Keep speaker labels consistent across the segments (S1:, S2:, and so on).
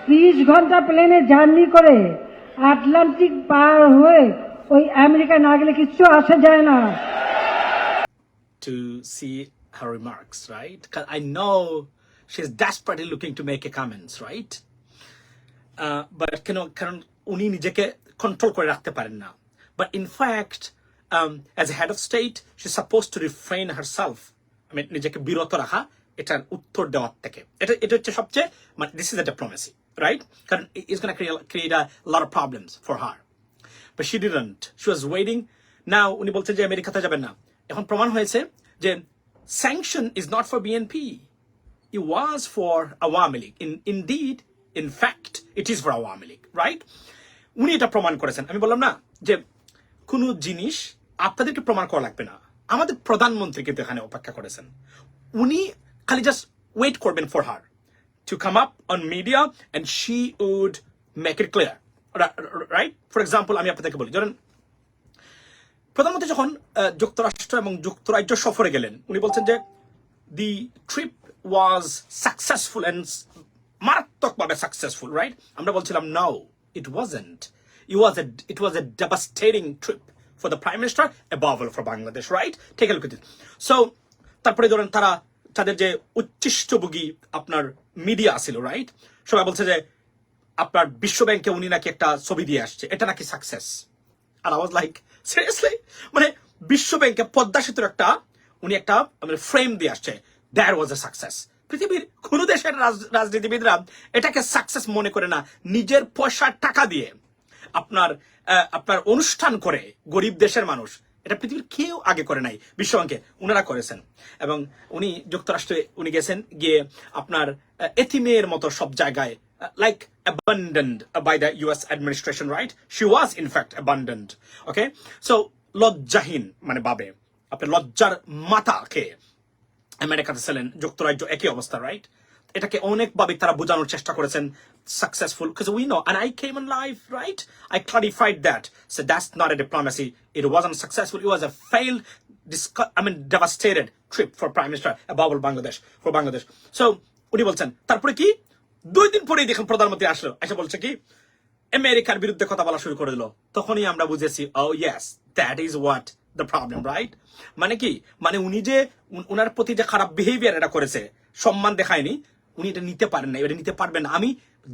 S1: 30 ঘন্টা প্লেনে জার্নি করে আটলান্টিক পার হয়ে ওই আমেরিকা না গেলে কিচ্ছু আসা যায় না।
S2: To see her remarks, right? Because I know she's desperately looking to make a comments, right? But কারণ উনি নিজেকে কন্ট্রোল করে রাখতে পারেন না। But in fact, as a head of state, she's supposed to refrain herself. I mean, নিজেকে বিরত রাখা এটার উত্তর দেওয়ার থেকে। এটা হচ্ছে সবচেয়ে মানে this is a diplomacy, right? কারণ it's going to create a lot of problems for her. But she didn't. She was waiting. Now উনি বলছে যে আমেরিকাতে যাবেন না। এখন প্রমাণ হয়েছে যে sanction is not for BNP. It was for Awami League. Indeed, in fact, it is for Awami League, right? উনি এটা প্রমাণ করেছেন। আমি বললাম না যে কোনো জিনিস আপনাদেরকে প্রমাণ করা লাগবে না, আমাদের প্রধানমন্ত্রী কিন্তু এখানে অপেক্ষা করেছেন। উনি খালি জাস্ট ওয়েট করবেন for her to come up on media and she would make it clear, right? For example, আমি আপনাদেরকে বলি, ধরেন প্রধানমন্ত্রী যখন যুক্তরাষ্ট্র এবং যুক্তরাজ্য সফরে গেলেন, উনি বলছেন যে the trip was successful and মারাত্মকভাবে successful, right? আমরা বলছিলাম no, it wasn't. It was a devastating trip for the Prime Minister, above all for Bangladesh, right? Take a look at it. So তারপরে ধরেন তাদের যে উচ্ছিষ্টভোগী আপনার মিডিয়া ছিল, right? সবাই বলছে যে আপনার বিশ্ব ব্যাংকে উনি নাকি একটা ছবি দিয়ে আসছে, এটা নাকি সাকসেস। আর আই ওয়াজ লাইক সিরিয়াসলি, মানে বিশ্ব ব্যাংকে পদ্মা সেতুর উনি একটা ফ্রেম দিয়ে আসছে, দ্যাট ওয়াজ এ সাকসেস। পৃথিবীর কোন দেশের রাজনীতিবিদরা এটাকে সাকসেস মনে করে না। নিজের পয়সার টাকা দিয়ে আপনার অনুষ্ঠান করে গরিব দেশের মানুষ, এটা পৃথিবীর কেউ আগে করে নাই, বিশ্বব্যাংকে উনারা করেছেন। এবং উনি যুক্তরাষ্ট্রে উনি গেছেন, গিয়ে আপনার এতিমের মতো সব জায়গায় like abandoned by the US administration, right? She was in fact abandoned. Okay, so লজ্জাহীন মানে বাবে আপনি লজ্জার মাথা খেয়ে আমেরিকাতে ছিলেন, যুক্তরাজ্য একই অবস্থা, রাইট? এটাকে অনেকভাবে তারা বোঝানোর চেষ্টা করেছেন successful, because we know, and I came on live, right? I clarified that. So that's not a diplomacy. It wasn't successful. It was a failed, devastated trip for Prime Minister above all Bangladesh, for Bangladesh. So উনি বলছেন, তারপরে কি 2 দিন পরেই দেখুন প্রধানমন্ত্রী আসলো, এসে বলছে কি আমেরিকার বিরুদ্ধে কথা বলা শুরু করে দিল। তখনই আমরা বুঝেছি, oh yes, that is what the problem, right? মানে কি, মানে উনি যে উনার প্রতি যে খারাপ বিহেভিয়ার এটা করেছে, সম্মান দেখায়নি, উনি এটা নিতে পারেন না, এটা নিতে পারবেন না। আমি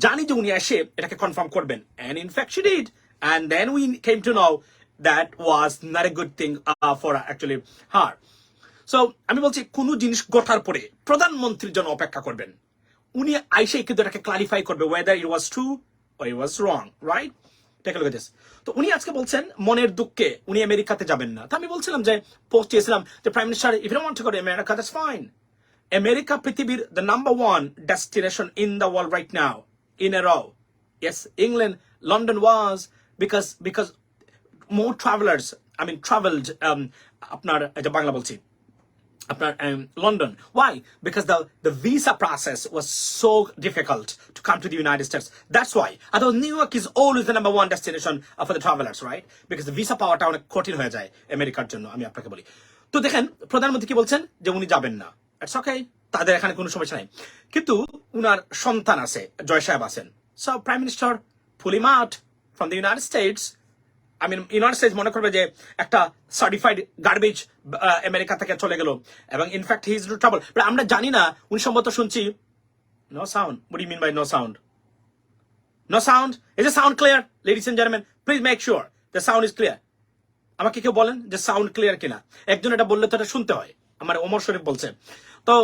S2: জানি যে উনি এসে এটাকে কনফার্ম করবেন, and in fact she did, and then we came to know that was not a good thing for actually her. So আমি বলছি কোন জিনিস ঘটার পরে প্রধানমন্ত্রীর জন্য অপেক্ষা করবেন, উনি আইসে কিন্তু এটাকে ক্লারিফাই করবে whether it was true or it was wrong, right? Take a look at this. তো উনি আজকে বলছেন মনের দুঃখে উনি আমেরিকাতে যাবেন না। তো আমি বলছিলাম যে পোস্ট দিয়েছিলাম যে prime minister, if you don't want to go to America, that's fine. America পৃথিবীর the number 1 destination in the world right now in a row. Yes, England, London was because more travelers, traveled আপনার এটা বাংলা বলছি আপনার London. Why? Because the visa process was so difficult to come to the United States. That's why. Although New York is always the number 1 destination for the travelers, right? Because the visa পাওয়াটা অনেক কঠিন হয়ে যায় আমেরিকার জন্য, আমি আপনাকে বলি। তো দেখেন প্রধানমন্ত্রী কি বলছেন যে উনি যাবেন না। ইটস ওকে, তাদের এখানে কোনো সমস্যা নাই, কিন্তু উনার সন্তান আছে, জয় সাহেব আছেন। So prime minister pool him out from the United states. United states মনে করবে যে একটা সার্টিফাইড গার্বেজ আমেরিকা থেকে চলে গেল, এবং in fact he is in trouble. আমরা জানি না, উনি সম্ভবত শুনছি no sound. What do you mean by no sound? No sound? Is the sound clear? Ladies and gentleman, please make sure the sound is clear. আমাকে কেউ বলেন যে সাউন্ড ক্লিয়ার কিনা। একজন এটা বললে তো এটা শুনতে হয়। আমার ওমর শরীফ বলছে। তো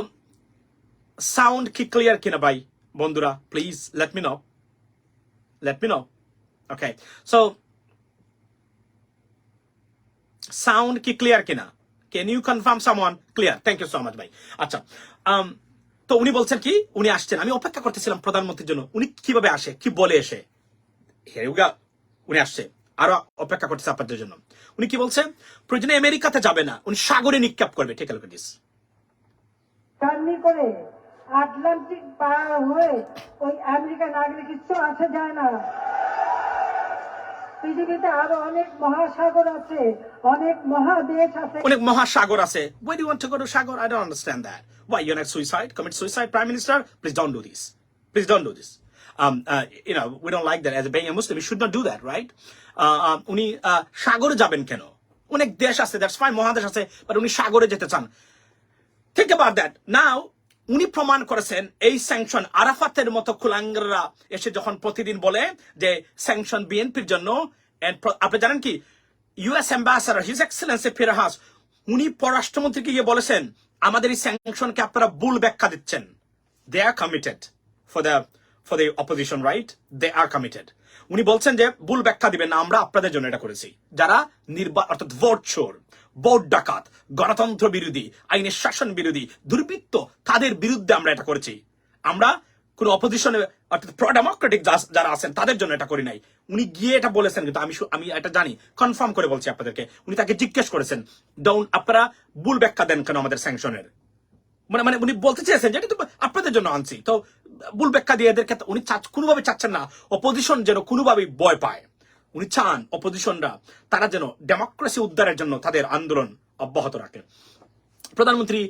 S2: সাউন্ড কি ক্লিয়ার কিনা ভাই বন্ধুরা, please let me know. Okay, so sound কি ক্লিয়ার কিনা? Can you confirm someone? Clear, thank you so much ভাই। আচ্ছা, তো উনি বলছেন কি উনি আসছেন। আমি অপেক্ষা করতেছিলাম প্রধানমন্ত্রীর জন্য, উনি কিভাবে আসে, কি বলে এসে। উনি আসছে, আরো অপেক্ষা করতেছে আপনাদের জন্য। উনি কি বলছে? প্রয়োজনে আমেরিকাতে যাবে না, উনি সাগরে নিক্ষেপ করবে। ঠিক আছে,
S1: জার্নি করে আটলান্টিক পার হয়ে ওই আমেরিকা না গেলে কিচ্ছু আসা যায় না। পৃথিবীতে আরো অনেক মহাসাগর আছে, অনেক মহাদেশ আছে,
S2: অনেক মহাসাগর আছে। Why do you want to go to Sagar? I don't understand that. Why you're not suicide? Commit suicide, Prime Minister? Please don't do this. we don't like that as a being a Muslim. We should not do that, right? উনি সাগরে যাবেন কেন? অনেক দেশ আছে, that's fine, মহাদেশ আছে, but উনি সাগরে যেতে চান। Think about that. Now, উনি প্রমাণ করেছেন এই স্যাংশন আরাফাতের মতো কুলাঙ্গাররা এসে যখন প্রতিদিন বলে যে স্যাংশন বিএনপির জন্য, আপনি জানেন কি ইউএস অ্যাম্বাসাডার হিজ এক্সেলেন্সি ফিরহাস উনি পররাষ্ট্রমন্ত্রীকে গিয়ে বলেছেন আমাদের এই স্যাংশনকে আপনারা ভুল ব্যাখ্যা দিচ্ছেন। They are committed for the opposition, right? They are committed. উনি বলছেন যে ভুল ব্যাখ্যা দিবেন না, আমরা আপনাদের জন্য এটা করেছি। যারা অর্থাৎ ভোট চোর, ভোট ডাকাত, গণতন্ত্র বিরোধী, আইনের শাসন বিরোধী, দুর্বৃত্ত, তাদের বিরুদ্ধে আমরা এটা করেছি। আমরা কোন অপোজিশনে অর্থাৎ প্রো ডেমোক্রেটিক যারা আছেন তাদের জন্য এটা করি নাই। উনি গিয়ে এটা বলেছেন, কিন্তু আমি এটা জানি, কনফার্ম করে বলছি আপনাদেরকে। উনি তাকে জিজ্ঞেস করেছেন আপনারা ভুল ব্যাখ্যা দেন কেন আমাদের স্যাংশনের, মানে উনি বলতে চেয়েছেন যে এটা তো আপনাদের জন্য আনছি, তো ভুল ব্যাখ্যা দিয়ে এদেরকে উনি কোনোভাবে চাচ্ছেন না অপোজিশন যেন কোনোভাবেই ভয় পায়। উনি চান অপোজিশনরা তারা যেন ডেমোক্রেসি উদ্ধারের জন্য তাদের আন্দোলন অব্যাহত রাখে। প্রধানমন্ত্রী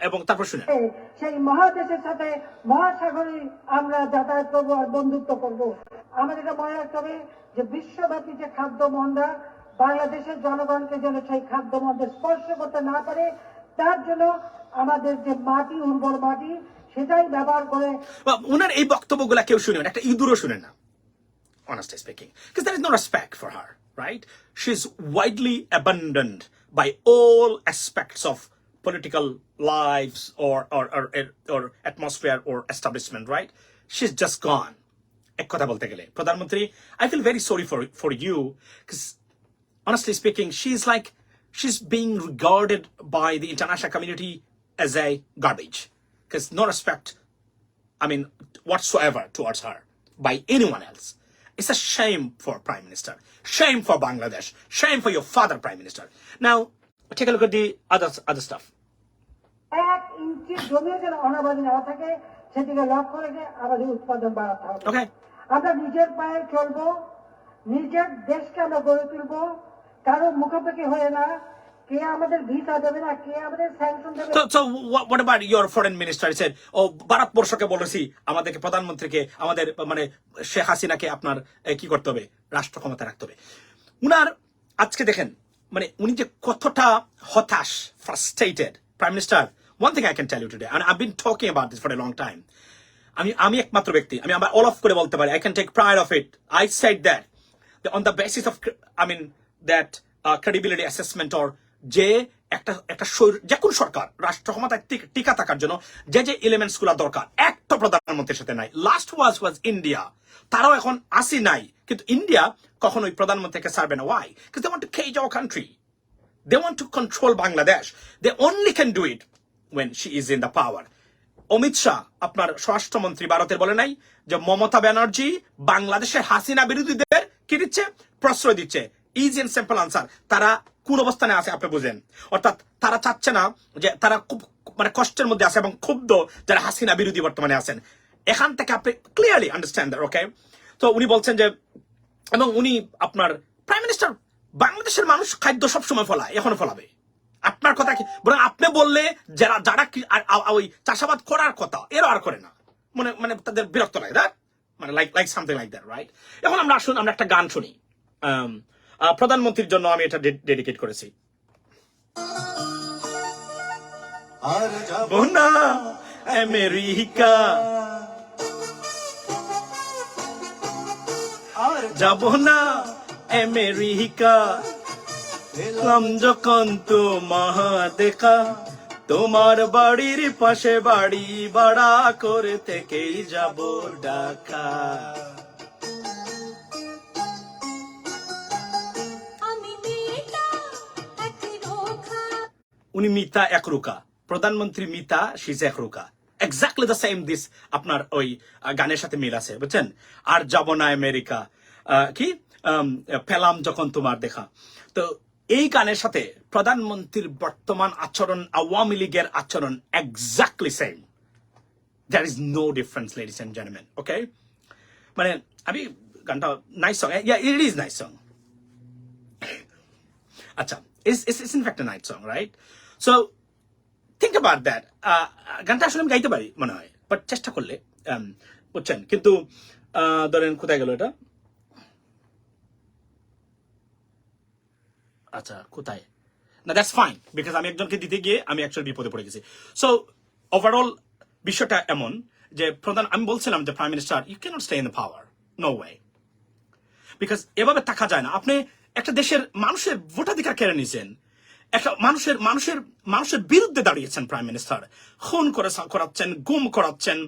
S2: এবং তারপর শুনে
S1: সেই মহাদেশের সাথে মহাসাগরে আমরা যাতায়াত করবো আর বন্ধুত্ব করবো। আমাদেরকে মনে রাখতে হবে যে বিশ্বব্যাপী যে খাদ্য মন্দা, বাংলাদেশের জনগণকে যেন সেই খাদ্য মন্দা স্পর্শ করতে না পারে, তার জন্য আমাদের যে মাটি, উর্বর মাটি, সেটাই ব্যবহার করে।
S2: উনার এই বক্তব্যগুলা কেউ শুনে না, একটা ইঁদুরও শুনে না, honestly speaking, because there is no respect for her, right? She's widely abandoned by all aspects of political lives or atmosphere or establishment, right? She's just gone. এক কথা বলতে গেলে প্রধানমন্ত্রী, I feel very sorry for you, because honestly speaking, she's being regarded by the international community as a garbage, because no respect, whatsoever towards her by anyone else. It's a shame for Prime Minister, shame for Bangladesh, shame for your father, Prime Minister. Now, take a look at the other stuff.
S1: 1 ইঞ্চি জমিও যেন অনাবাদি না থাকে, সেদিকে লক্ষ্য রেখে আমাদের উৎপাদন বাড়াতে হবে।
S2: Okay.
S1: আমরা নিজের পায়ে চলবো, নিজের দেশকে আমরা গড়ে তুলবো, কারো মুখোমুখি হয়ে না। কে আমাদের ভিসা দেবে না, কে আমাদের স্যাংশন দেবে।
S2: So what about your foreign minister? He said, ভারতবর্ষকে বলেছি আমাদেরকে, প্রধানমন্ত্রীকে, আমাদের মানে শেখ হাসিনাকে আপনার কি করতে হবে, রাষ্ট্র ক্ষমতা রাখতে হবে। উনার আজকে দেখেন মানে উনি যে কতটা হতাশ, frustrated. Prime Minister, one thing I can tell you today, and I've been talking about this for a long time. আমি একমাত্র ব্যক্তি, আমি আবার all off করে বলতে পারি, I can take pride of it. I said that on the basis of that credibility assessment, or যে একটা যে কোন সরকার রাষ্ট্র ক্ষমতায় টিকা থাকার জন্য যে এলিমেন্টস গুলা দরকার, একটা প্রধানমন্ত্রীর সাথে নাই। লাস্ট ওয়াজ ইন্ডিয়া, তারাও এখন আসি নাই, কিন্তু ইন্ডিয়া কখনোই প্রধানমন্ত্রীকে ছাড়বে না। Why? Because they want to cage our country, they want to control Bangladesh. They only can do it when she is in the power. Amit Shah আপনার স্বরাষ্ট্রমন্ত্রী ভারতের বলে নাই যে মমতা ব্যানার্জি বাংলাদেশের হাসিনা বিরোধীদের কি দিচ্ছে, প্রশ্রয় দিচ্ছে। Easy and simple answer. তারা কোন অবস্থানে আছে আপনি বুঝেন, অর্থাৎ তারা চাচ্ছে না যে, তারা খুব মানে কষ্টের মধ্যে আছে এবং ক্ষুব্ধ যারা হাসিনা বিরোধী বর্তমানে আছেন। এখান থেকে আপনি ক্লিয়ারলি আন্ডারস্ট্যান্ড দ্যাট, ওকে? তো উনি বলছেন যে, এবং উনি আপনার প্রাইম মিনিস্টার, বাংলাদেশের মানুষ খাদ্য সবসময় ফলায়, এখনো ফলাবে। আপনার কথা কি, বরং আপনি বললে যারা ওই চাষাবাদ করার কথা এরা আর করে না, মানে তাদের বিরক্ত লাগে, দ্যাট মানে like something like that, right? এখন আমরা আসুন আমরা একটা গান শুনি, প্রধানমন্ত্রীর জন্য আমি এটা ডেডিকেট করেছি। আর যাব না আমেরিকা, আর যাব না আমেরিকা, এলাম যখন তোমার দেখা, তোমার বাড়ির পাশে বাড়ি ভাড়া করে থেকেই যাব ঢাকা। উনি মিতা একরুকা, প্রধানমন্ত্রী মিতা, শি ইজ একরুকা। এক্স্যাক্টলি দ্য সেম দিস আপনার ওই গানের সাথে মিল আছে, বুঝছেন? আর যাব না আমেরিকা, কি পেলাম যখন তোমার দেখা। তো এই গানের সাথে প্রধানমন্ত্রীর বর্তমান আচরণ, আওয়ামী লীগের আচরণ exactly same. There is no difference, ladies and gentleman, okay? মানে আমি গানটা nice song, it is nice song. আচ্ছা, it's in fact a nice song, right? So think about that. গানটা আসলে আমি গাইতে পারি মনে হয়, বাট চেষ্টা করলে বুঝছেন? কিন্তু ধরেন কোথায় গেল এটা? আচ্ছা কোথায় না, দ্যাটস ফাইন, বিকজ আমি একজনকে দিতে গিয়ে আমি অ্যাকচুয়ালি বিপদে পড়ে গেছি। সো ওভারঅল বিষয়টা এমন যে প্রধান, আমি বলছিলাম যে prime minister you can't stay in the power, no way, because এভাবে থাকা যায় না। আপনি একটা দেশের মানুষের ভোটাধিকার কেড়ে নিয়েছেন, একটা মানুষের বিরুদ্ধে দাঁড়িয়েছেন প্রাইম মিনিস্টার, খুন করাচ্ছেন, গুম করাচ্ছেন,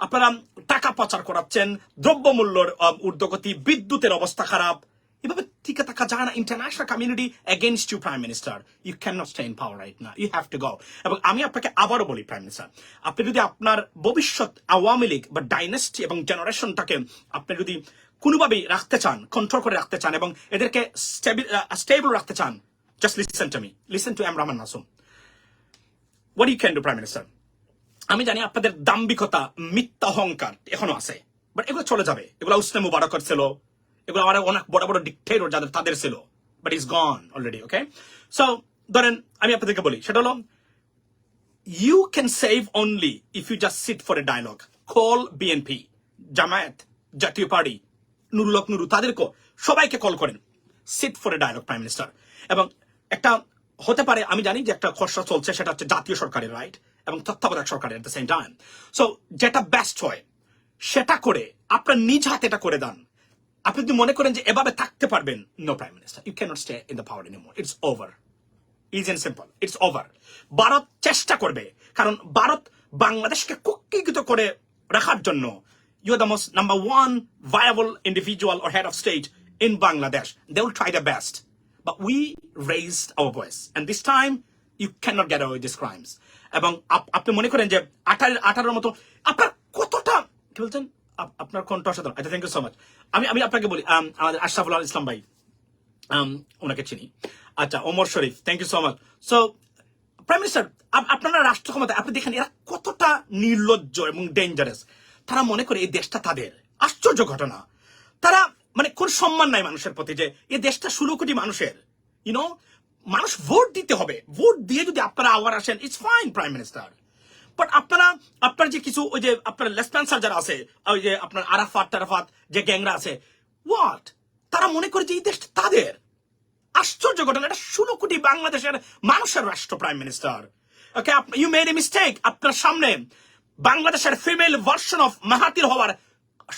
S2: আপনারা টাকা পাচার করাচ্ছেন, দ্রব্যমূল্যের ঊর্ধ্বগতি, বিদ্যুতের অবস্থা খারাপ, এভাবে টিকে থাকা যায় না। International community against you prime minister, you can not stay in power right now, you have to go. এবং আমি আপনাকে আবারও বলি প্রাইম মিনিস্টার, আপনি যদি আপনার ভবিষ্যৎ আওয়ামী লীগ বা ডাইনেস্টি এবং জেনারেশনটাকে আপনি যদি কোনোভাবেই রাখতে চান, কন্ট্রোল করে রাখতে চান এবং এদেরকে স্টেবল রাখতে চান, just listen to me, listen to Rahman Masum. What you can do, Prime Minister? আমি জানি আপনাদের দাম্ভিকতা, মিথ্যা অহংকার এখনো আছে, বাট এগুলো চলে যাবে। এগুলো উসনে মুবারকর ছিল, এগুলো আমার অনেক বড় বড় ডিক্টেটর যাদের তাদের ছিল, but is gone already. Okay, so ধরেন আমি আপনাদেরকে বলি, সেটা হলো you can save only if you just sit for a dialogue. Call BNP, Jamaat, জাতীয় পার্টি, নুরুল হক নুরু, তাদেরকে সবাইকে কল করেন, sit for a dialogue prime minister. এবং একটা হতে পারে, আমি জানি যে একটা খসড়া চলছে, সেটা হচ্ছে জাতীয় সরকারের রাইট এবং তত্ত্বাবধায়ক সরকারের at the same time. So যেটা বেস্ট হয় সেটা করে আপনার নিজ হাতে এটা করে দেন। আপনি যদি মনে করেন যে এভাবে থাকতে পারবেন, no prime minister, you can't stay in the power anymore, it's over, easy and simple, it's over. Bharat চেষ্টা করবে, কারণ ভারত বাংলাদেশকে কুক্ষিগত করে রাখার জন্য, you are the most number one viable individual or head of state in Bangladesh. They will try their best, but we raised our voice, and this time you cannot get away with these crimes. এবং আপনি মনে করেন যে 18 মতো আপনার কতটা কি বলছেন, আপনার কণ্ঠ অসাধারণ। আচ্ছা, থ্যাংক ইউ সো মাচ। আমি আপনাকে বলি, আমাদের আশরাফুল ইসলাম ভাই, ওনাকে চিনি। আচ্ছা, Omar Sharif, thank you so much. So prime minister, আপনারা রাষ্ট্র ক্ষমতা, আপনি দেখেন এরা কতটা নির্লজ্জ এবং ডেঞ্জারাস। তারা মনে করে এই দেশটা তাদের। আশ্চর্য ঘটনা, তারা মানে কোন সম্মান নাই মানুষের প্রতি, যে এই দেশটা 16 কোটি মানুষের, ইউনো, মানুষ ভোট দিতে হবে, ভোট দিয়ে যদি আপনারা আবার আসেন, it's fine prime minister. But আপনার যে কিছু ওই যে আপনার লেসপেন্সার যারা আছে, ওই যে আপনার আরাফাত যে গ্যাংরা আছে, হোয়াট, তারা মনে করে যে এই দেশটা তাদের। আশ্চর্য ঘটনা, এটা 16 কোটি বাংলাদেশের মানুষের রাষ্ট্র prime minister. Okay, you made a mistake. আপনার সামনে বাংলাদেশের ফিমেল ভার্সন অফ মাহাতির হওয়ার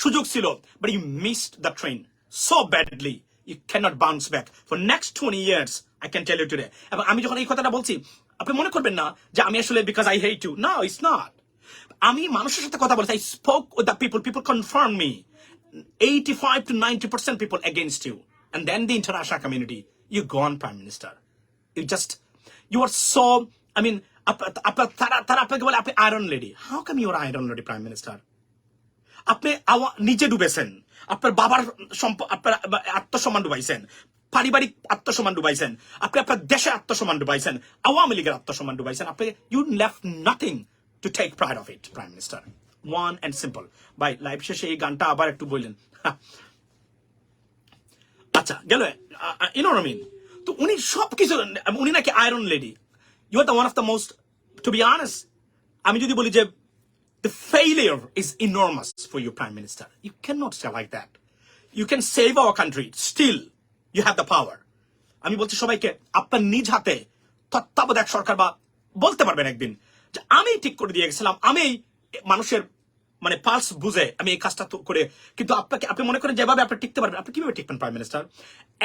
S2: সুযোগ ছিল, but you missed the train so badly, you can't bounce back for next 20 years, I can tell you today. এবং আমি যখন এই কথাটা বলছি, আপনি মনে করবেন না যে আমি আসলে because I hate you, no, it's not. আমি মানুষের সাথে কথা বলছি, I spoke with the people confirm me 85 to 90% people against you, and then the international community, you gone prime minister, you are so, I mean, তারা আপনাকে বলে আপনি iron lady. How come you are iron lady prime minister? আপনি নিজে ডুবেছেন, আপনার বাবার আপনার আত্মসম্মান ডুবাইছেন, পারিবারিক আত্মসম্মান ডুবাইছেন, আপনি আপনার দেশের আত্মসম্মান ডুবাইছেন, আওয়ামী লীগের আত্মসম্মান ডুবাইছেন। আপনি you left nothing to take pride of it prime minister, one and simple. ভাই, লাইভ শেষে এই গানটা আবার একটু বললেন। আচ্ছা, গেল, you know what I mean? তো উনি সবকিছু, উনি নাকি iron lady. You are the one of the most, to be honest, আমি যদি বলি যে the failure is enormous for you, Prime Minister. You cannot say like that. You can save our country. Still, you have the power. আমি বলছি সবাইকে, আপনার নিজ হাতে তত্ত্বাবধায়ক সরকার বা বলতে পারবেন একদিন যে আমি ঠিক করে দিয়ে গেছিলাম, আমি মানুষের মানে পালস বুঝে আমি এই কাজটা করে। কিন্তু আপনি মনে করেন যেভাবে আপনি টিকতে পারবেন, আপনি কিভাবে টিকবেন প্রাইম মিনিস্টার?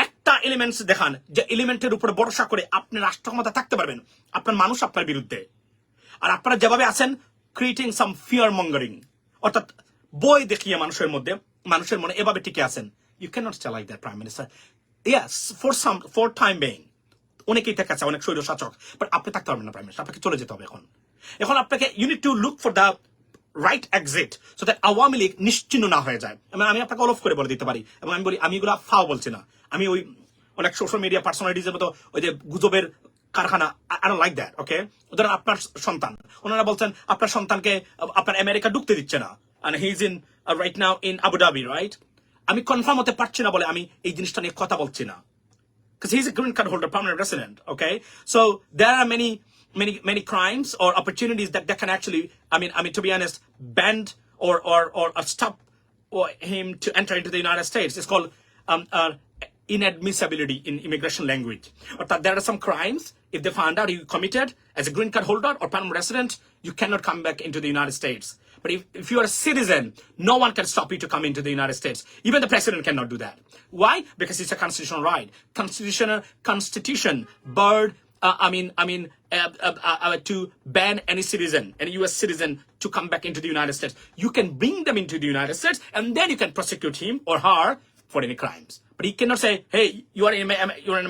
S2: একটা এলিমেন্টস দেখান যে এলিমেন্টের উপরে ভরসা করে আপনি রাষ্ট্র ক্ষমতা থাকতে পারবেন, আপনার মানুষ আপনার বিরুদ্ধে। আর আপনারা যেভাবে আছেন, ক্রিয়েটিং সাম ফিয়ার মঙ্গারিং, অর্থাৎ বই দেখিয়ে মানুষের মনে এভাবে টিকে আছেন। You can not stay like that prime minister. Yes, for time being অনেকেই থেকে আছে, অনেক স্বৈর শাসক, বাট আপনি থাকতে পারবেন না প্রাইম মিনিস্টার। আপনাকে চলে যেতে হবে এখন আপনাকে, you need to look for the right exit, so that Awami League নিশ্চিহ্ন না হয়ে যায়। আমি আপনাকে অলফ করে বলে দিতে পারি, এবং আমি বলি, আমি এগুলো ফাও বলছি না, আমি ওই অনেক সোশ্যাল মিডিয়া পার্সোনালিটিজের মতো ওই যে গুজবের কারখানা, I don't like that, okay? ধরেন আপনার সন্তান, ওনারা বলছেন আপনার সন্তানকে আপনার আমেরিকা ঢুকতে দিচ্ছে না, and he is in right now in Abu Dhabi, right? আমি কনফার্ম হতে পারছি না বলে আমি এই জিনিসটা নিয়ে কথা বলছি না, because he is a green card holder, permanent resident, okay? So there are many crimes or opportunities that can actually, I mean to be honest, bend or stop him to enter into the United States. It's called inadmissibility in immigration language. Or there are some crimes, if they found out you committed as a green card holder or permanent resident, you cannot come back into the United States. But if you are a citizen, no one can stop you to come into the United States. Even the president cannot do that. Why? Because it's a constitutional right. Constitution barred to ban any citizen, any U.S. citizen, to come back into the United States. You can bring them into the United States, and then you can prosecute him or her for any crimes. But he cannot say, "Hey, you're an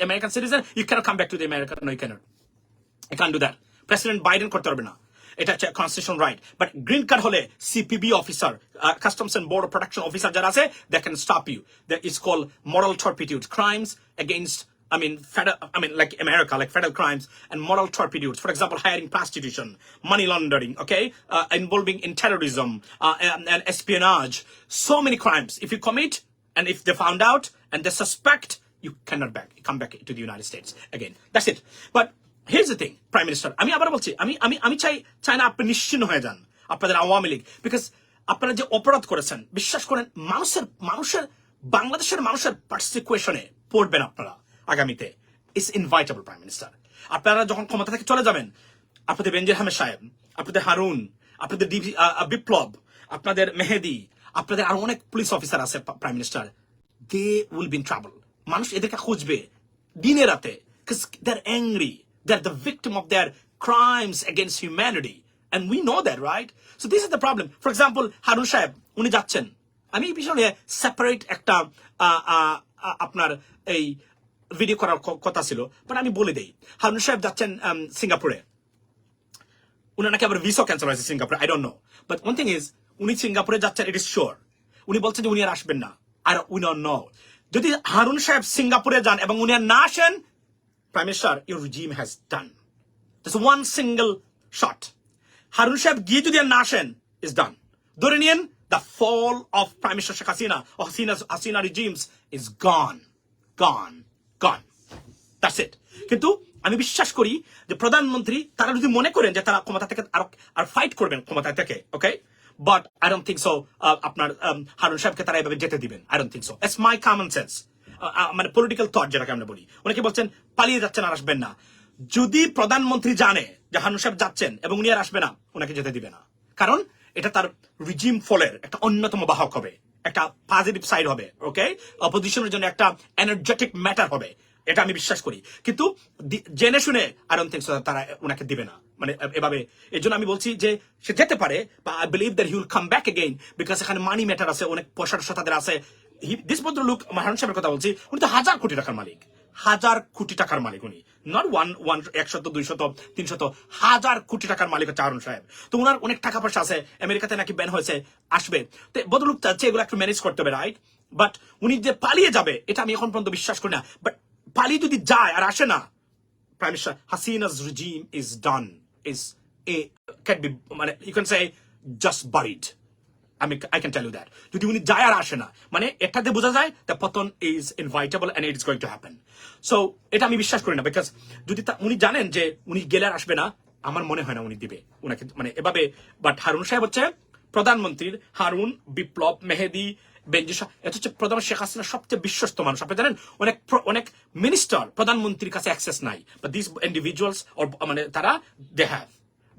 S2: American citizen. You cannot come back to the America." No, you cannot. You can't do that. President Biden করতে পারবে না। এটা হচ্ছে constitutional right. But green card হলে CPB officer, Customs and Border Protection officer যারা আছে, they can stop you. That is called moral turpitude, crimes against. Like America, like federal crimes and moral turpitudes. For example, hiring prostitution, money laundering, okay, involving in terrorism and espionage. So many crimes. If you commit, and if they found out and they suspect, you cannot come back to the United States again. That's it. But here's the thing, Prime Minister. আমি আবার বলছি, আমি চাই না আপনি নিশ্চিন্ন হয়ে যান আপনাদের আওয়ামী লীগ, বিকজ আপনারা যে অপরাধ করেছেন, বিশ্বাস করেন মানুষের বাংলাদেশের মানুষের পারসিকুয়েশনে পড়বেন আপনারা আগামীতে। It's inevitable, prime minister. আপনারা যখন ক্ষমতা থেকে চলে যাবেন, আপনাদের বেনজির আহমেদ সাহেব, আপনাদের হারুন, আপনাদের বিপ্লব, আপনাদের মেহেদি, আপনাদের আরো অনেক পুলিশ অফিসার আছে prime minister, they will be in trouble. মানুষ এদেরকে খুঁজবে দিনে রাতে, because they're angry, they're the victim of their crimes against humanity, and we know that, right? So this is the problem. For example, Harun সাহেব উনি যাচ্ছেন, আমি এই বিষয়ে সেপারেট একটা আপনার এই ভিডিও করার কথা ছিল, বাট আমি বলে দেই। হারুন সাহেব যাচ্ছেন সিঙ্গাপুরে, উনার নাকি আবার ভিসা ক্যান্সেল হয়েছে সিঙ্গাপুরে, I don't know, but one thing is উনি সিঙ্গাপুরে যাচ্ছেন, ইট ইজ শিওর। উনি বলছেন যে উনি আর আসবেন না, আর উই ডোন্ট নো। যদি হারুন সাহেব সিঙ্গাপুরে যান এবং উনি আর না আসেন, prime minister, your regime has done. This one single shot. Harun সাহেব গিয়ে যদি আর না আসেন, ইজ ডান। ধরে নিয়েন the fall of prime minister Sheikh Hasina, Hasina regimes is gone. That's it. কিন্তু আমি বিশ্বাস করি যে প্রধানমন্ত্রী তারা যদি মনে করেন যে তারা ক্ষমতা থেকে আর ফাইট করবেন ক্ষমতা থেকে, okay, but I don't think so আপনার হারুন সাহেবকে তারা এভাবে যেতে দিবেন। I don't think so. It's my common sense, মানে পলিটিক্যাল থট যেটাকে আমরা বলি। অনেকে বলছেন পালিয়ে যাচ্ছেন আর আসবেন না। যদি প্রধানমন্ত্রী জানে যে হারুন সাহেব যাচ্ছেন এবং উনি আর আসবে না, ওনাকে যেতে দিবে না, কারণ এটা তার রিজিম ফলের একটা অন্যতম বাহক হবে, একটা পজিটিভ সাইড হবে, ওকে, অপোজিশনের জন্য একটা এনার্জেটিক ম্যাটার হবে, এটা আমি বিশ্বাস করি। কিন্তু জেনে শুনে আই ডোন্ট থিংক সো তারা ওনাকে দিবে না, মানে এভাবে। এই জন্য আমি বলছি যে সে যেতে পারে, বা I believe that he will come back again, because এখানে মানি ম্যাটার আছে, অনেক পয়সা টয়সা তাদের আছে। দিস ভদ্রলোক, হারুন সাহেবের কথা বলছি, উনি তো 1000 কোটি টাকার মালিক, 1000 কোটি টাকার মালিক উনি, নট 100, 200, 300, 1000 কোটি টাকার মালিক হচ্ছে হারুন সাহেব। তো ওনার অনেক টাকা পয়সা আছে, আমেরিকাতে নাকি ব্যান হয়েছে, আসবে। তো ভদ্রলোক চাচ্ছে এগুলো একটু ম্যানেজ করতে হবে, রাইট? বাট উনি যে পালিয়ে যাবে, এটা আমি এখন পর্যন্ত বিশ্বাস করি না। বাট পালিয়ে যদি যায় আর আসে না, প্রাইম মিনিস্টার হাসিনা's regime is done, can be, মানে you can say just buried. I can tell you that. যদি উনি যায় আর আসে না, মানে এটাতে বোঝা যায় the পতন is inevitable and it is going to happen. So এটা আমি বিশ্বাস করি না, বিকজ যদি উনি জানেন যে উনি গেলে আর আসবে না, আমার মনে হয় না উনি দিবে উনাকে, মানে এভাবে। বাট হারুন সাহেব হচ্ছে প্রধানমন্ত্রীর, হারুন, বিপ্লব, মেহেদি, বেনজির শাহ, এটা হচ্ছে প্রধান শেখ হাসিনার সবচেয়ে বিশ্বস্ত মানুষ। আপনি জানেন অনেক মিনিস্টার প্রধানমন্ত্রীর কাছে অ্যাক্সেস নাই, বাট দিস ইন্ডিভিজুয়ালস, মানে তারা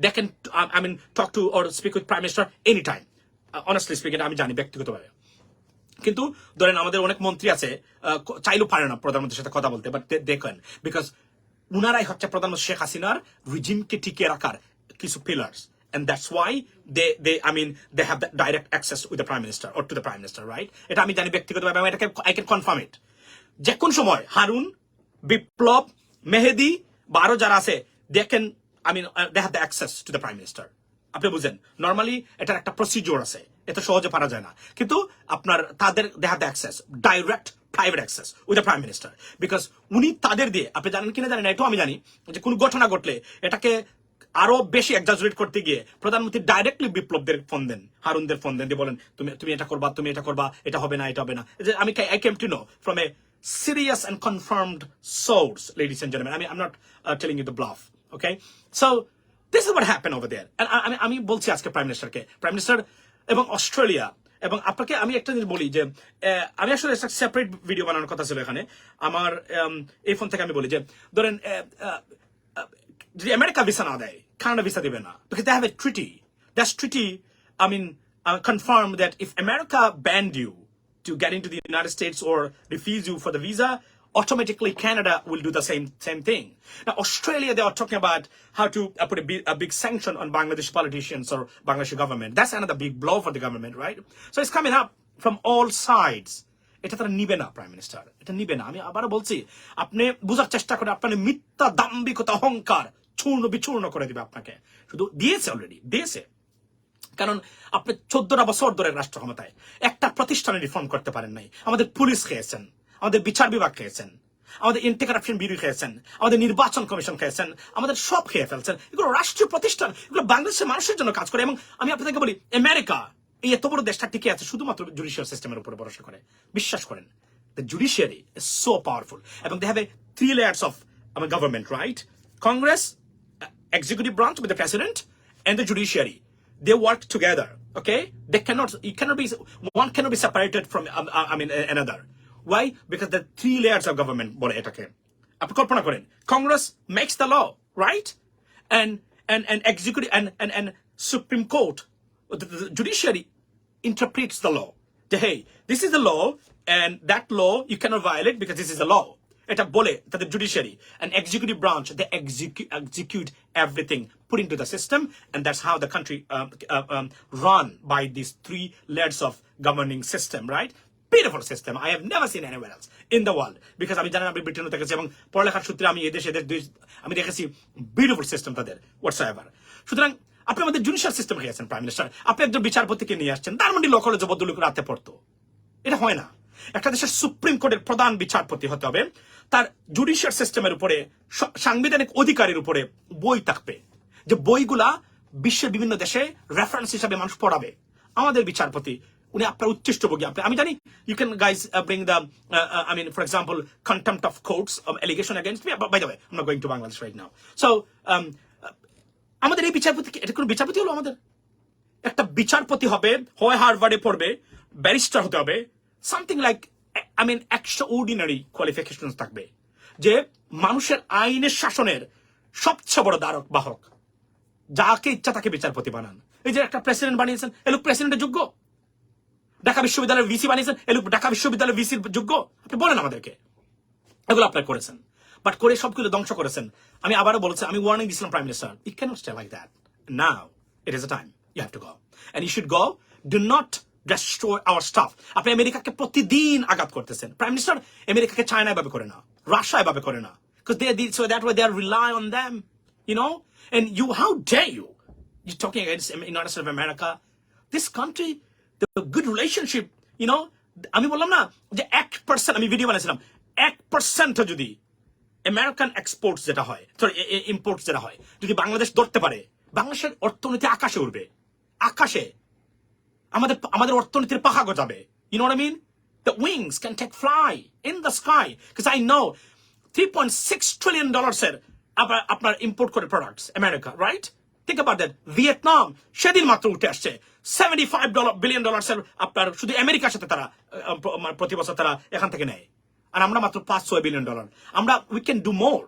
S2: they can talk to or speak with prime minister anytime. Honestly speaking, আমি জানি ব্যক্তিগতভাবে। কিন্তু ধরেন আমাদের অনেক মন্ত্রী আছে, চাইলেও পারে না প্রধানমন্ত্রীর সাথে কথা বলতে, বাট দেখেন, বিকজ উনারাই হচ্ছে প্রধানমন্ত্রী শেখ হাসিনার রিজিমকে টিকিয়ে রাখার কিছু pillars, and that's why they have that direct access with the prime minister or to the prime minister, right? এটা আমি জানি ব্যক্তিগতভাবে, আমি এটাকে I can confirm it. যে কোন সময় হারুন, বিপ্লব, মেহেদি বা আরো যারা আছে, they have the access to the prime minister. আপনি বুঝেন, নর্মালি এটার একটা প্রসিডিওর আছে, এত সহজে পারা যায় না, কিন্তু আপনার তাদের they have the access, direct private access with the prime minister, because উনি তাদের দিয়ে, আপনি জানেন কিনা জানেন, এটাও আমি জানি, যে কোন ঘটনা ঘটলে এটাকে আরো বেশি এক্সাজারেট করতে গিয়ে প্রধানমন্ত্রী ডাইরেক্টলি বিপ্লবদের ফোন দেন, হারুনদের ফোন দেন, দিয়ে বলেন তুমি এটা করবা, তুমি এটা করবা, এটা হবে না, এটা হবে না। আমি I came to know from a serious and confirmed source, ladies and gentlemen. I'm not telling you the bluff, okay? So this is what happened over there. And আমি বলছি আজকে প্রাইম মিনিস্টারকে, প্রাইম মিনিস্টার, এবং Australia এবং আপনাকে আমি একটা জিনিস বলি যে আমি আসলে একটা সেপারেট ভিডিও বানানোর কথা ছিল এখানে আমার এই ফোন থেকে আমি বলি যে ধরেন যদি আমেরিকা ভিসা না দেয় কানাডা ভিসা দেবে না because they have a treaty. That treaty, I mean, confirm that if America banned you to get into the United States or refuse you for the visa, automatically Canada will do the same thing. Now, Australia, they are talking about how to put a big sanction on Bangladeshi politicians or Bangladeshi government. That's another big blow for the government, right? So it's coming up from all sides. এটা তারা নিবে না prime minister, এটা নিবে না। আমি আবারও বলছি, আপনি বোঝার চেষ্টা করে আপনার মিথ্যা দাম্ভিকতা অহংকার চূর্ণ বিচূর্ণ করে দিবে আপনাকে। শুধু দিয়েছে, অলরেডি দিয়েছে। কারণ আপনি 14টা বছর ধরে রাষ্ট্র ক্ষমতায় একটা প্রতিষ্ঠানে রিফর্ম করতে পারেন নাই। আমাদের পুলিশ খেয়েছেন, আমাদের বিচার বিভাগ খেয়েছেন, আমাদের এন্টি কারাপশন ব্যুরো খেয়েছেন, আমাদের নির্বাচন কমিশন খেয়েছেন, আমাদের সব খেয়ে ফেলছেন। এগুলো রাষ্ট্রীয় প্রতিষ্ঠান, এগুলো বাংলাদেশের মানুষের জন্য কাজ করে। এবং আমি আপনাদেরকে বলি, আমেরিকা এই এত বড় দেশটা টিকে আছে শুধুমাত্র জুডিশিয়াল সিস্টেমের উপরে ভরসা করে। বিশ্বাস করেন, the judiciary is so powerful এবং they have a 3 layers of government, right? Congress, executive branch with the president, and the judiciary. They work together, okay? One cannot be separated from another. Why? Because the 3 layers of government বলে এটাকে। আপনি কল্পনা করেন, Congress makes the law, right? And executive and Supreme Court, the judiciary interprets the law. Hey, this is the law, and that law you cannot violate because this is the law. এটা বলে তাদের judiciary and executive branch, they execute everything put into the system, and that's how the country run by these 3 layers of governing system, right? Beautiful system. I have never seen anywhere else in the world, because আমি জানি আমি ব্রিটেনে দেখেছি এবং পড়ালেখার সূত্রে আমি এদেশে আমি দেখেছি বিউটিফুল সিস্টেম তাদের whatsoever. সুতরাং আপনি আমাদের জুডিশিয়াল সিস্টেম খেয়েছেন প্রাইম মিনিস্টার। আপনি একজন বিচারপতিকে নিয়ে আসছেন, তার মধ্যে ল কলেজে ভদ্রলোক রাতে পড়তো। এটা হয় না। একটা দেশের সুপ্রিম কোর্টের প্রধান বিচারপতি হতে হবে, তার জুডিশিয়াল সিস্টেমের উপরে সাংবিধানিক অধিকারের উপরে বই থাকবে, যে বইগুলা বিশ্বের বিভিন্ন দেশে রেফারেন্স হিসাবে মানুষ পড়াবে। আমাদের বিচারপতি উনি আপনার উচ্ছিষ্টভোগী। আমি জানি you can guys bring the for example contempt of courts allegation against me, by the way I am not going to Bangladesh right now. So আমাদের এই বিচারপতি, এটা কোন বিচারপতি হলো? আমাদের একটা বিচারপতি হবে, হয় হার্ভার্ডে পড়বে, ব্যারিস্টার হতে হবে, something like extraordinary qualifications থাকবে, যে মানুষের আইনের শাসনের সবচেয়ে বড় ধারক বাহক, যাকে ইচ্ছা তাকে বিচারপতি বানান। এই যে একটা প্রেসিডেন্ট বানিয়েছেন, এ লোক প্রেসিডেন্টের যোগ্য। ঢাকা বিশ্ববিদ্যালয়ের ভিসি বানিয়েছেন, এ লোক ঢাকা বিশ্ববিদ্যালয়ের ভিসির যোগ্য। আপনি বলেন আমাদেরকে, এগুলো আপনার করেছেন, বাট করে সবগুলো ধ্বংস করেছেন। আমি আবারও বলেছি, আমি ওয়ার্নিং দিয়েছিলাম prime minister, it can't stay like that. Now it is a time, you have to go, and you should go. Do not destroy our stuff. আপনি আমেরিকাকে প্রতিদিন আঘাত করতেছেন প্রাইম মিনিস্টার। আমেরিকাকে চায়না এভাবে করে না, রাশিয়া এভাবে করে না, because so that way they rely on them, you know. And you, how dare you? You're talking against the United States of America. This country, the good relationship, you know. আমি বললাম না যে 1%, আমি video বানাইছিলাম, 1% যদি American exports যেটা হয়, sorry imports যেটা হয়, যদি বাংলাদেশ ধরতে পারে, বাংলাদেশের অর্থনীতি আকাশে উঠবে, আকাশে। আমাদের অর্থনীতির পাখা গজাবে। You know what I mean? The wings can take fly in the sky, because I know $3.6 trillion এর আপনার ইম্পোর্ট করে products America, right? Think about that. Vietnam সেদিন মাত্র উঠে আসছে $75 billion এর আপনার শুধু আমেরিকার সাথে তারা প্রতি বছর তারা এখান থেকে নেয়, আর আমরা মাত্র $5-6 billion। আমরা we can do more.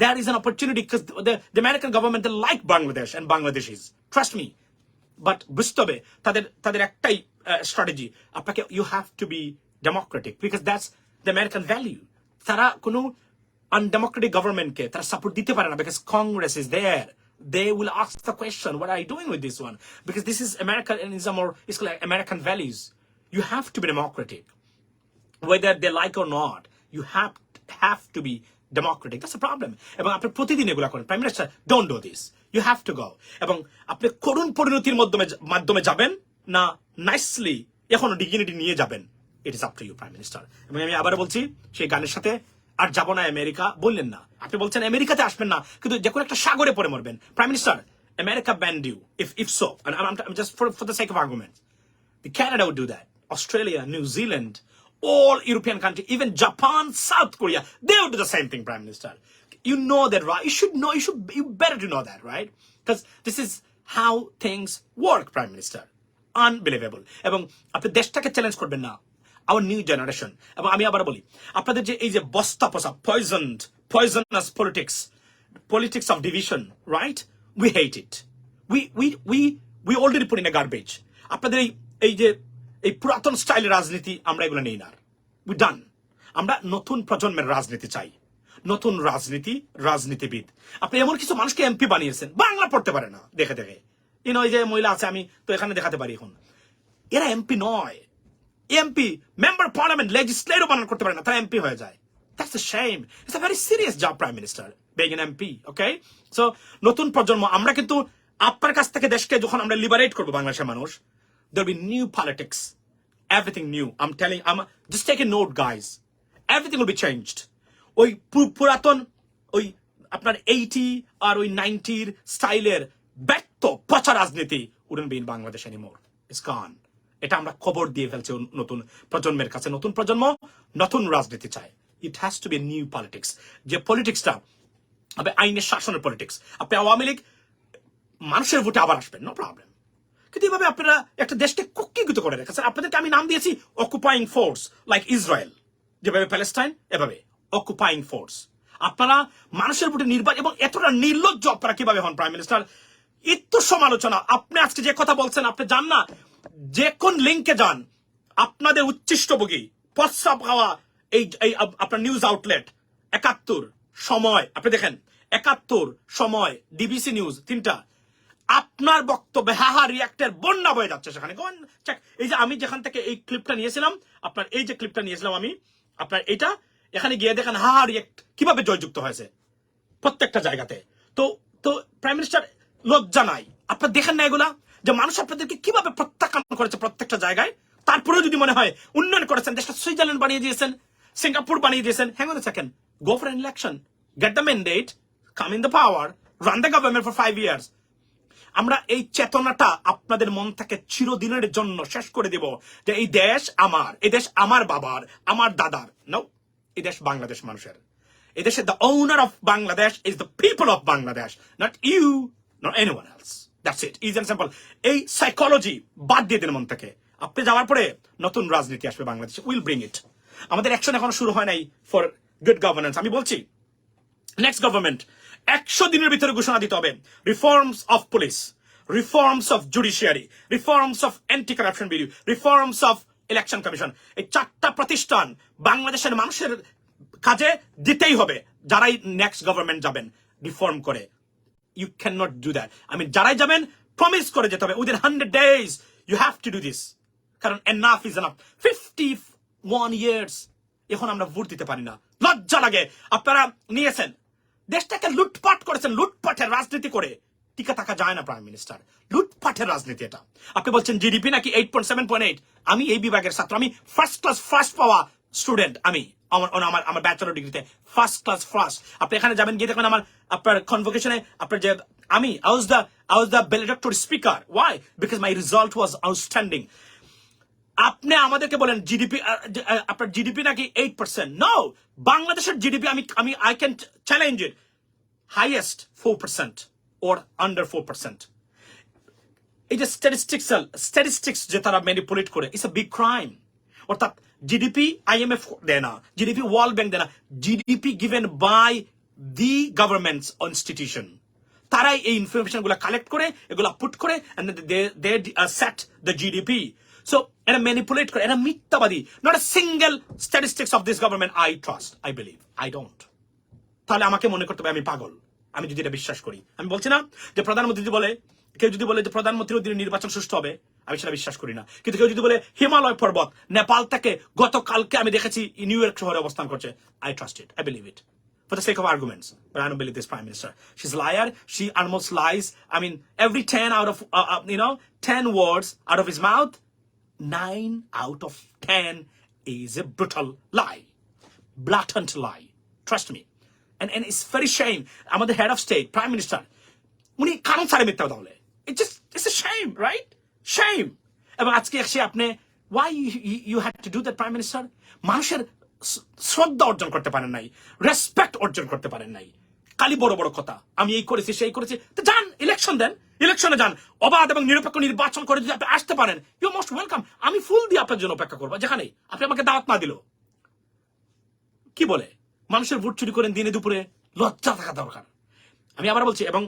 S2: There is an opportunity, because the American government, they like Bangladesh and Bangladeshis, trust me. But বুঝতে হবে তাদের একটাই স্ট্র্যাটেজি, আপনাকে you have to be democratic, because that's the American value. তারা কোনো undemocratic গভর্নমেন্টকে তারা support দিতে পারে না, because Congress is there. They will ask the question, what are you doing with this one? Because this is Americanism, or it's like American values. You have to be democratic, whether they like or not. You have to be democratic. That's a problem. এবং আপনি প্রতিদিন এগুলা করেন, prime minister, don't do this, you have to go. এবং আপনি করুণ পরিণতির মাধ্যমে যাবেন না নাইসলি এখনো ডিগনিটি নিয়ে যাবেন, it is up to you prime minister. এবং আমি আবার বলছি, সেই গানের সাথে আর যাবো না আমেরিকা বললেন না, আপনি বলছেন আমেরিকাতে আসবেন না, কিন্তু যে কোনো একটা সাগরে পড়ে মরবেন। Prime minister, America banned you, if so, and I'm just for the sake of argument, the Canada would do that, Australia, New Zealand, all European countries, even Japan, South Korea, they would do the same thing, Prime Minister. You know that, right? You better to know that, right? Because this is how things work, Prime Minister. Unbelievable. এবং আপনি দেশটাকে challenge করবেন না, our new generation. এবং আমি আবার বলি, আপনাদের যে এই যে বস্তা পচা poisonous politics of division, right? We hate it. We already put in a garbage. আপনাদের এই যে এই পুরাতন স্টাইলের রাজনীতি আমরা এগুলো নেই না। We done. আমরা নতুন প্রজন্মের রাজনীতি চাই, নতুন রাজনীতিবিদ। আপনি এমন কিছু মানুষকে এমপি বানিয়েছেন, বাংলা পড়তে পারে না দেখে দেখে। ওই যে মহিলা আছে, আমি তো এখানে দেখাতে পারি এখন, এরা এমপি নয়। এমপি মেম্বার পার্লামেন্ট লেজিসলেটিভ বানান করতে পারে না, তারা এমপি হয়ে যায়। That's a shame. It's a very serious job, Prime Minister, being an MP, okay? So, নতুন প্রজন্ম, আমরা কিন্তু আপনার কাছ থেকে দেশকে যখন আমরা লিবারেট করবো বাংলাদেশের মানুষ, there'll be new politics, everything new. Just take a note, guys. Everything will be changed. ওই পুরাতন ওই আপনার 80 আর ওই 90-র স্টাইলের ব্যক্ত পচা রাজনীতি wouldn't be in Bangladesh anymore. It's gone. এটা আমরা খবর দিয়ে ফেলছি নতুন প্রজন্মের কাছে। নতুন প্রজন্ম নতুন রাজনীতি চায়। It has to be a new politics. যে পলিটিক্সটা আপনি আইনের শাসনের পলিটিক্স, আপনি আওয়ামী লীগ মানুষের ভোটে আবার আসবেন, নো প্রবলেম। কিন্তু এভাবে আপনারা একটা দেশকে কুক্ষিগত করে রেখেছেন। আপনাদেরকে আমি নাম দিয়েছি অকুপাইং ফোর্স, লাইক ইসরায়েল, যেভাবে প্যালেস্টাইন, এভাবে অকুপাইং ফোর্স। আপনারা মানুষের ভোটে নির্বাচন, এবং এতটা নির্লজ্জ আপনারা কিভাবে হন প্রাইম মিনিস্টার? এত সমালোচনা, আপনি আজকে যে কথা বলছেন, আপনি জান না যে কোন লিঙ্কে যান, আপনাদের উচ্ছিষ্টভোগী প্রস্রাব খাওয়া এই আপনার নিউজ আউটলেট 71 সময়, আপনি দেখেন 71 সময়, ডিবিসি নিউজ, 3টা, আপনার বক্তব্যে হাহা রিয়াক্টের বন্যা বয়ে যাচ্ছে সেখানে। এই যে আমি যেখান থেকে এই ক্লিপটা নিয়েছিলাম, আপনার এই যে ক্লিপটা নিয়েছিলাম আমি, আপনার এটা এখানে গিয়ে দেখেন হাহা রিয়াক্ট কিভাবে জয়যুক্ত হয়েছে প্রত্যেকটা জায়গাতে। তো তো প্রাইম মিনিস্টার লজ্জা নাই? আপনার দেখেন না এগুলা, যে মানুষ আপনাদেরকে কিভাবে প্রত্যাখ্যান করেছে প্রত্যেকটা জায়গায়? তারপরেও যদি মনে হয় উন্নয়ন করেছেন, দেশটা সুইজারল্যান্ড বানিয়ে দিয়েছেন, সিঙ্গাপুর বানিয়ে দিয়েছেন, hang on a second, go for election, get the mandate, come in the power, run the government for 5 years। আমরা এই চেতনাটা আপনাদের মন থেকে চিরদিনের জন্য শেষ করে দেব, যে এই দেশ আমার, এই দেশ আমার বাবার, আমার দাদার। নো, এই দেশ বাংলাদেশ মানুষের। এই দেশে the owner of Bangladesh is the people of Bangladesh, not you, not anyone else. That's it, easy and simple. এই সাইকোলজি বাদ দিয়ে দিন মন থেকে। আপনি যাওয়ার পরে নতুন রাজনীতি আসবে বাংলাদেশে, উইল ব্রিং ইট। আমাদের অ্যাকশন এখনো শুরু হয় নাই ফর গুড গভর্নেন্স। আমি বলছি নেক্সট গভর্নমেন্ট 100 দিনের ভিতরে ঘোষণা দিতে হবে reforms of police, reforms of judiciary, reforms of anti corruption bureau, reforms of election commission. এই 4টা প্রতিষ্ঠান বাংলাদেশের মানুষের কাজে দিতেই হবে যারাই নেক্সট গভর্নমেন্ট যাবেন রিফর্ম করে। You cannot do that. I mean, যারাই যাবেন প্রমিস করে যেতে হবে within 100 days you have to do this. কারণ enough is enough. 51 years এখন আমরা ভোট দিতে পারি না, লজ্জা লাগে। আপনারা নিয়েছেন দেশটাকে, লুটপাট করেছেন, লুটপাটের রাজনীতি করে টিকে থাকা যায় না প্রাইম মিনিস্টার। লুটপাটের রাজনীতি এটা। আপনি বলছেন জিডিপি নাকি 8.7.8, আমি এই বিভাগের ছাত্র, আমি ফার্স্ট ক্লাস ফার্স্ট পাওয়া স্টুডেন্ট, আমি আমার ব্যাচেলর ডিগ্রিতে ফার্স্ট ক্লাস ফার্স্ট। আপনি এখানে যাবেন, গিয়ে দেখবেন আমার আপনার কনভোকেশনে আপনার যে I was the valedictorian speaker. Why? Because my result was outstanding. আপনি আমাদেরকে বলেন জিডিপি, আপনার জিডিপি নাকি 8%। নো, বাংলাদেশের জিডিপি আমি I can challenge it, highest 4% or under 4%. এই যে স্ট্যাটিস্টিক্স যে তারা ম্যানিপুলেট করে, ইটস আ বিগ ক্রাইম। অর্থাৎ জিডিপি IMF দেয় না, জিডিপি ওয়ার্ল্ড ব্যাংক দেয় না, GDP given by the government's institution. তারাই এই ইনফরমেশন গুলা কালেক্ট করে, এগুলা পুট করে, and they set the GDP. So এরা ম্যানিপুলেট করে, এরা মিথ্যাবাদী। Not a single statistics of this government I trust, I believe, I don't. তাহলে আমাকে মনে করতে হবে আমি পাগল, আমি যদি এটা বিশ্বাস করি। আমি বলছি না যে প্রধানমন্ত্রী বলে, কেউ যদি বলে যে প্রধানমন্ত্রীর অধীনে নির্বাচন সুষ্ঠু হবে, আমি সেটা বিশ্বাস করি না। কিন্তু কেউ যদি বলে হিমালয় পর্বত নেপাল থেকে গতকালকে আমি দেখেছি নিউ ইয়র্ক শহরে অবস্থান করছে, I trust it, I believe it. For the sake of arguments, but I don't believe this prime minister. She's a liar. She almost lies. I mean, every 10 out of 10 words out of his mouth, 9 out of 10 is a brutal lie, blatant lie. Trust me. And it's very shame. I'm the head of state, prime minister. উনি কারণ ছাড়ে মিথ্যা কথা বলে। It's a shame, right? Shame. এবং আজকে এসে আপনি why you had to do that, prime minister? মানুষের শ্রদ্ধা অর্জন করতে পারেন নাই, রেসপেক্ট অর্জন করতে পারেন নাই। খালি বড় বড় কথা, আমি এই করেছি সেই করেছি। তো যান ইলেকশন দেন, ইলেকশনে যান, অবাধ এবং নিরপেক্ষ নির্বাচন করে যদি আপনি আসতে পারেন, ইউ মোস্ট ওয়েলকাম। আমি ফুল দিয়ে আপনার জন্য অপেক্ষা করবো, যেখানে আপনি আমাকে দাওয়াত না দিল। কি বলে মানুষের ভোট চুরি করেন দিনে দুপুরে, লজ্জা থাকা দরকার। আমি আবার বলছি, এবং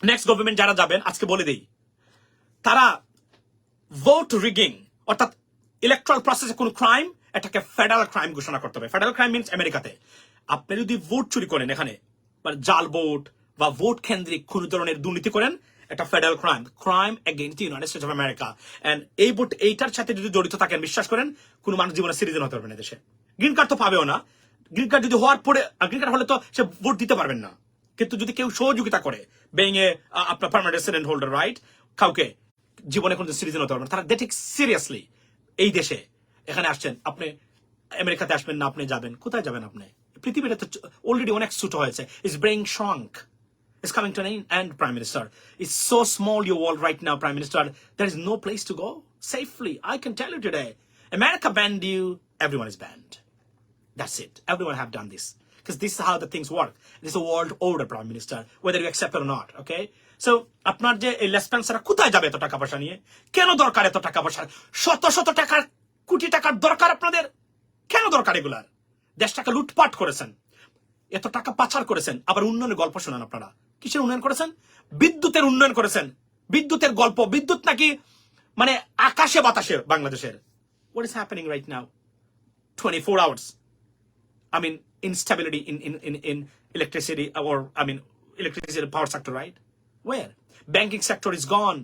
S2: নেক্সট গভর্নমেন্ট যারা যাবেন আজকে বলে দেই, তারা ভোট রিগিং অর্থাৎ ইলেকট্রাল প্রসেসে কোন ক্রাইম, এটাকে ফেডারেল ক্রাইম ঘোষণা করতে হবে। ফেডারেল ক্রাইম মিনস আমেরিকাতে আপনি যদি ভোট চুরি করেন, এখানে জাল ভোট বা ভোট কেন্দ্রিক কোন ধরনের দুর্নীতি করেন, এটা federal crime, crime against United States of America. And এই ভোট এইটার সাথে যদি জড়িত থাকেন, বিশ্বাস করেন কোন মানুষ জীবনে সিটিজেন হতে পারবে না দেশে। গ্রিন কার্ড তো পাবেও না। গ্রিন কার্ড যদি হওয়ার পরে, গ্রিন কার্ড হলে তো সে ভোট দিতে পারবেন না। কিন্তু যদি কেউ সহযোগিতা করে, বেইং এ আপনার পার্মানেন্ট রেসিডেন্ট হোল্ডার, রাইট, কাউকে জীবনে কোনো সিটিজেন হতে পারবেন, তারা দে টেক সিরিয়াসলি এই দেশে। এখানে আসছেন আপনি, আমেরিকাতে আসবেন না, আপনি যাবেন কোথায় যাবেন? আপনি পৃথিবীটা তো অলরেডি অনেক ছোট হয়েছে। It's bring shrunk, it's coming to an end, Prime Minister. It's so small your world right now, Prime Minister. There is no place to go safely. I can tell you today, America banned you, everyone is banned. That's it. Everyone have done this. Because this is how the things work. This is a world order, Prime Minister, whether you accept it or not, okay? So, আপনার যে এই লেসপেন্সাররা কোথায় যাবে এত টাকা পয়সা নিয়ে? কেন দরকার এত টাকা পয়সা? শত শত টাকার, কোটি টাকার দরকার আপনাদের? কেন দরকার এগুলার? দেশটাকে লুটপাট করেছেন, এত টাকা পাচার করেছেন, আবার উন্নয়নের গল্প শোনান আপনারা। কিসের উন্নয়ন করেছেন? বিদ্যুতের উন্নয়ন করেছেন। বিদ্যুতের গল্প, বিদ্যুৎ নাকি মানে আকাশে বাতাসে বাংলাদেশের। What is happening right now? 24 hours. I mean, instability in electricity, or I mean, electricity power sector, right? Where? Banking sector is gone.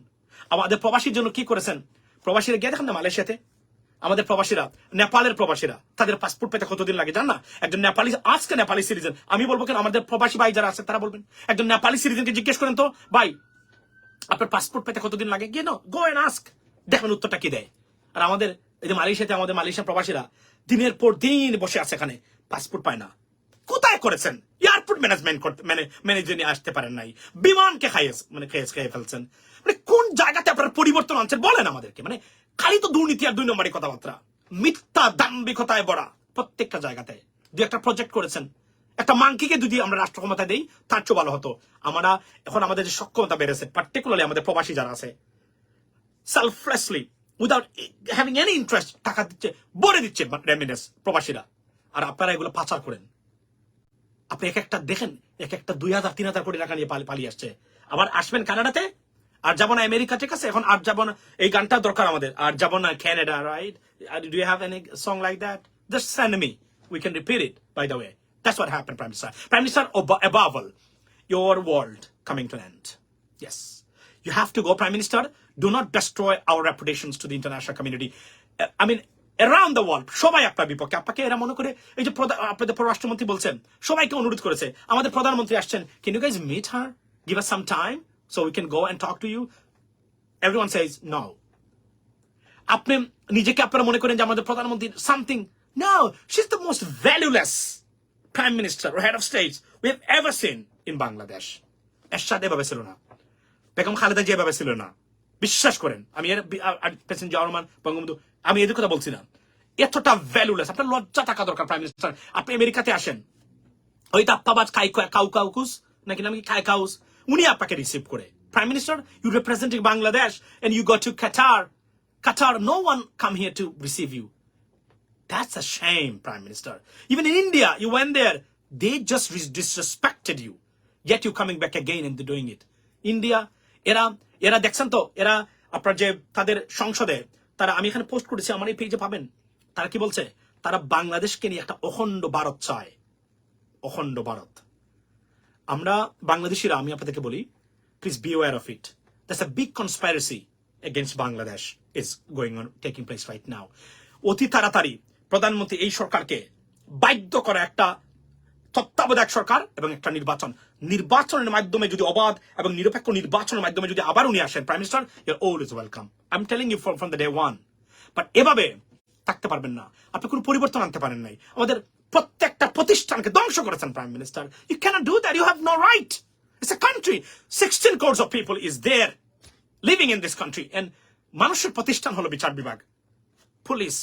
S2: আমাদের প্রবাসীর জন্য কি করেছেন? প্রবাসীরা গিয়ে দেখেন না মালয়েশিয়াতে, আমাদের প্রবাসীরা, নেপালের প্রবাসীরা, তাদের পাসপোর্ট পেতে কতদিন লাগে জান না? একজন নেপালি, আজকে নেপালি সিটিজেন, আমি বলবো কেন, আমাদের প্রবাসী ভাই যারা আছে তারা বলবেন, একজন নেপালি সিটিজেনকে জিজ্ঞেস করেন তো, ভাই আপনার পাসপোর্ট পেতে কতদিন লাগে, গিয়ে নো গো এন্ড আস্ক, দেখেন উত্তরটা কি দেয়। আর আমাদের এই যে মালয়েশিয়াতে, আমাদের মালয়েশিয়া প্রবাসীরা দিনের পর দিন বসে আছে এখানে, পাসপোর্ট পায় না। কোথায় করেছেন? এয়ারপোর্ট ম্যানেজমেন্ট করতে, ম্যানেজে নিয়ে আসতে পারেন নাই, বিমানকে খেয়ে ফেলছেন। মানে কোন জায়গাতে আপনারা পরিবর্তন আনছেন বলেন আমাদেরকে? মানে খালি তো দুর্নীতি আর 2 নম্বরী কথাবার্তা, মিথ্যা দাম্ভিকতায় ভরা প্রত্যেকটা জায়গাতে। দু একটা প্রজেক্ট করেছেন, একটা মাংকিকে যদি আমরা রাষ্ট্র ক্ষমতা দেই তার চেয়ে ভালো হতো। আমরা এখন আমাদের যে সক্ষমতা বেড়েছে, পার্টিকুলারলি আমাদের প্রবাসী যারা আছে, selflessly without having any interest টাকা দিচ্ছে, ভরে দিচ্ছে রেমিটেন্স প্রবাসীরা, আর আপনারা এগুলো পাচার করেন। আপনি এক একটা দেখেন, এক একটা 2,000-3,000 কোটি টাকা নিয়ে পালিয়ে আসছে। আবার আসবেন কানাডাতে, আর যাবো না আমেরিকা, ঠিক আছে? এখন আর যাবো না, এই গানটা দরকার আমাদের, আর যাবো না Canada, right? Do you have any song like that? Just send me, we can repeat it, by the way. That's what happened, Prime Minister. Prime Minister, above all, your world coming to an end. Yes. You have to go, Prime Minister. Do not destroy our reputations to the international community. I mean, around the world, সবাই আপনার বিপক্ষে। আপনাকে এরা মনে করে, এই যে আপনাদের পররাষ্ট্রমন্ত্রী বলছেন, সবাইকে অনুরোধ করেছে, আমাদের প্রধানমন্ত্রী আসছেন, can you guys meet her? Give us some time so we can go and talk to you. Everyone says no. আপনি নিজেকে আপনারা মনে করেন যে আমাদের প্রধানমন্ত্রী something. No, she's the most valueless Prime Minister or head of states we have ever seen in Bangladesh. এরশাদ এভাবে ছিল না, বেগম খালেদা জিয়া এভাবে ছিল না, বিশ্বাস করেন। আমি প্রেসিডেন্ট জিয়াউর রহমান বঙ্গবন্ধু, আমি এদের কথা বলছি না। এতটা ভ্যালুলেস, আপনার লজ্জা টাকা দরকার প্রাইম মিনিস্টার। আপনি আমেরিকাতে আসেন, ওই তাপ্পাবাজ কাউকুস নাকি নাম কি কাউস, উনি আপনাকে রিসিভ করে। Prime minister, you representing Bangladesh and you go to Qatar, no one come here to receive you. That's a shame, Prime Minister. Even in India, you went there, they just disrespected you, yet you coming back again and doing it. India, এরা দেখছেন তো, এরা আপনার যে তাদের সংসদে, তারা, আমি এখানে পোস্ট করেছি, আমার এই পেজে পাবেন, তারা কি বলছে? তারা বাংলাদেশকে নিয়ে একটা অখণ্ড ভারত চায়, অখণ্ড ভারত। আমরা বাংলাদেশিরা, আমি আপনাদেরকে বলি, please be aware of it. That's a big conspiracy against Bangladesh is going on, taking place right now. অতি তাড়াতাড়ি প্রধানমন্ত্রী এই সরকারকে বাধ্য করে একটা তত্ত্বাবধায়ক সরকার এবং একটা নির্বাচনের মাধ্যমে যদি, অবাধ এবং নিরপেক্ষ নির্বাচনের মাধ্যমে যদি আবার উনি আসেন, prime minister, your always welcome. I am telling you from the day one. But এভাবে থাকতে পারবেন না, আপনি কোনো পরিবর্তন আনতে পারেন নাই। আমাদের প্রত্যেকটা প্রতিষ্ঠানকে ধ্বংস করেছেন prime minister. You can't do that, you have no right. It's a country, 16 crores of people is there living in this country, and মানুষের প্রতিষ্ঠান হলো বিচার বিভাগ, পুলিশ,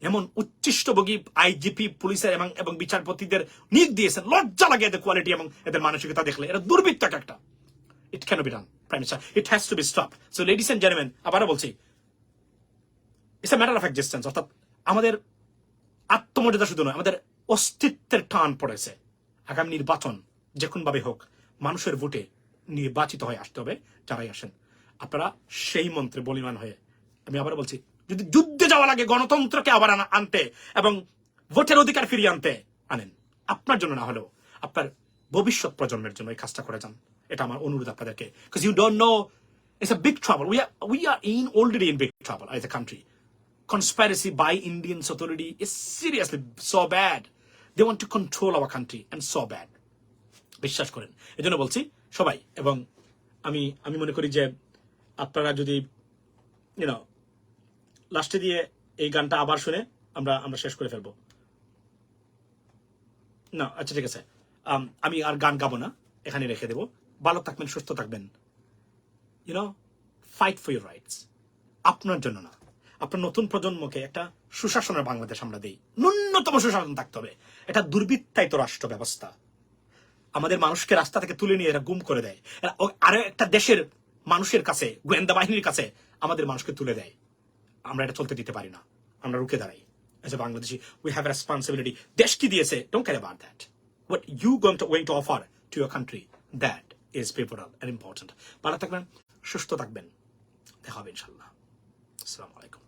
S2: এমন উচ্ছিষ্টভোগী আইজিপি পুলিশের এবং বিচারপতিদের নিয়োগ দিয়েছেন, লজ্জা লাগে এদের কোয়ালিটি এবং এদের মানসিকতা দেখলে। এটা দুর্বৃত্ত একটা। It can be done, prime minister, it has to be stop. So ladies and gentleman, আবারও বলছি, it's a matter of existence, অর্থাৎ আমাদের আত্মমর্যাদা শুধু নয়, আমাদের অস্তিত্বের টান পড়েছে। আগামী নির্বাচন যে কোনভাবে হোক মানুষের ভোটে নির্বাচিত হয়ে আসতে হবে যারাই আসেন। আপনারা সেই মন্ত্রে বলিমান হয়ে, আমি আবার বলছি, যদি যুদ্ধে যাওয়া লাগে গণতন্ত্রকে আবার আনতে এবং ভোটের অধিকার ফিরিয়ে আনতে, আনেন। আপনার জন্য না হলেও আপনার ভবিষ্যৎ প্রজন্মের জন্য এই কাজটা করে যান। এটা আমার অনুরোধ আপনাদেরকে। Because you don't know, it's a big trouble. We are already in big trouble as a country. Conspiracy by Indian authority is seriously so bad. They want to control our country and so bad. বিশ্বাস করেন, এজন্য বলছি সবাই। এবং আমি মনে করি যে আপনারা যদি লাস্টে দিয়ে এই গানটা আবার শুনে আমরা শেষ করে ফেলবো। না, আচ্ছা ঠিক আছে, আমি আর গান গাবো না, এখানে রেখে দেবো। ভালো থাকবেন, সুস্থ থাকবেন। Fight for your rights. আপনার জন্য না, আপনার নতুন প্রজন্মকে একটা সুশাসনের বাংলাদেশ আমরা দিই। ন্যূনতম সুশাসন থাকতে হবে। এটা দুর্বৃত্তায়িত রাষ্ট্র ব্যবস্থা। আমাদের মানুষকে রাস্তা থেকে তুলে নিয়ে এরা গুম করে দেয়। আরো একটা দেশের মানুষের কাছে, গোয়েন্দা বাহিনীর কাছে আমাদের মানুষকে তুলে দেয়। আমরা এটা চলতে দিতে পারি না। আমরা রুখে দাঁড়াই। As a Bangladeshi, we have a responsibility. দেশ কি দিয়েছে, don't care about that. What you going to offer to your country, that is pivotal and important. ভালো থাকবেন, সুস্থ থাকবেন, দেখা হবে ইনশাল্লাহ। আসসালামু আলাইকুম।